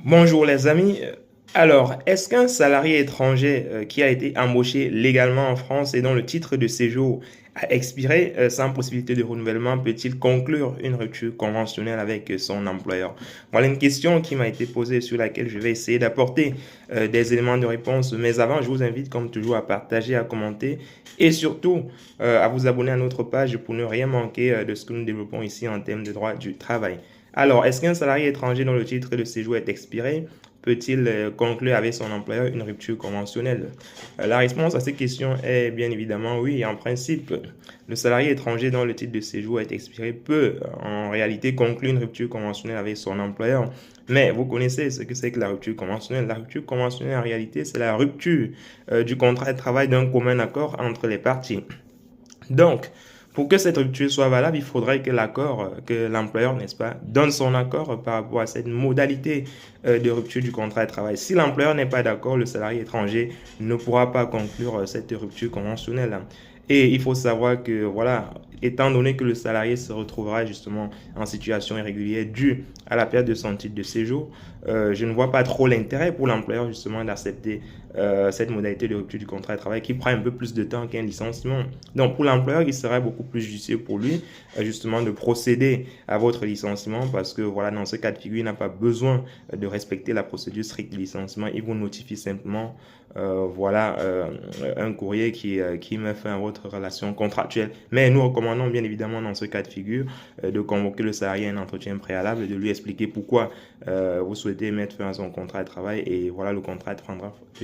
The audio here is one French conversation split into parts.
Bonjour les amis. Alors, est-ce qu'un salarié étranger qui a été embauché légalement en France et dont le titre de séjour a expiré sans possibilité de renouvellement peut-il conclure une rupture conventionnelle avec son employeur? Voilà une question qui m'a été posée sur laquelle je vais essayer d'apporter des éléments de réponse. Mais avant, je vous invite comme toujours à partager, à commenter et surtout à vous abonner à notre page pour ne rien manquer de ce que nous développons ici en termes de droit du travail. Alors, est-ce qu'un salarié étranger dont le titre de séjour est expiré peut-il conclure avec son employeur une rupture conventionnelle? La réponse à cette question est bien évidemment oui. En principe, le salarié étranger dont le titre de séjour est expiré peut en réalité conclure une rupture conventionnelle avec son employeur. Mais vous connaissez ce que c'est que la rupture conventionnelle. La rupture conventionnelle, en réalité, c'est la rupture du contrat de travail d'un commun accord entre les parties. Donc, pour que cette rupture soit valable, il faudrait que l'accord, que l'employeur, n'est-ce pas, donne son accord par rapport à cette modalité de rupture du contrat de travail. Si l'employeur n'est pas d'accord, le salarié étranger ne pourra pas conclure cette rupture conventionnelle. Et il faut savoir que, voilà, étant donné que le salarié se retrouvera justement en situation irrégulière due à la perte de son titre de séjour, je ne vois pas trop l'intérêt pour l'employeur justement d'accepter cette modalité de rupture du contrat de travail qui prend un peu plus de temps qu'un licenciement. Donc pour l'employeur, il serait beaucoup plus judicieux pour lui justement de procéder à votre licenciement parce que voilà, dans ce cas de figure, il n'a pas besoin de respecter la procédure stricte de licenciement. Il vous notifie simplement un courrier qui met fin à votre relation contractuelle. Mais nous recommandons bien évidemment dans ce cas de figure de convoquer le salarié à un entretien préalable, de lui expliquer pourquoi vous souhaitez mettre fin à son contrat de travail et voilà, le contrat de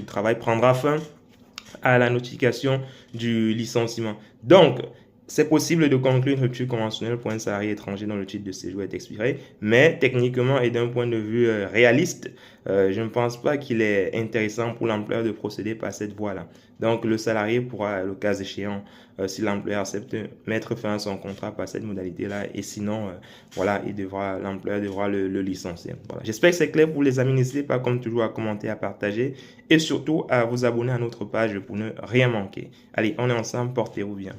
travail prendra fin à la notification du licenciement. Donc, c'est possible de conclure une rupture conventionnelle pour un salarié étranger dont le titre de séjour est expiré, mais techniquement et d'un point de vue réaliste, je ne pense pas qu'il est intéressant pour l'employeur de procéder par cette voie-là. Donc, le salarié pourra, le cas échéant, si l'employeur accepte, mettre fin à son contrat par cette modalité-là, et sinon, voilà, l'employeur devra le licencier. Voilà. J'espère que c'est clair pour les amis. N'hésitez pas, comme toujours, à commenter, à partager, et surtout à vous abonner à notre page pour ne rien manquer. Allez, on est ensemble, portez-vous bien.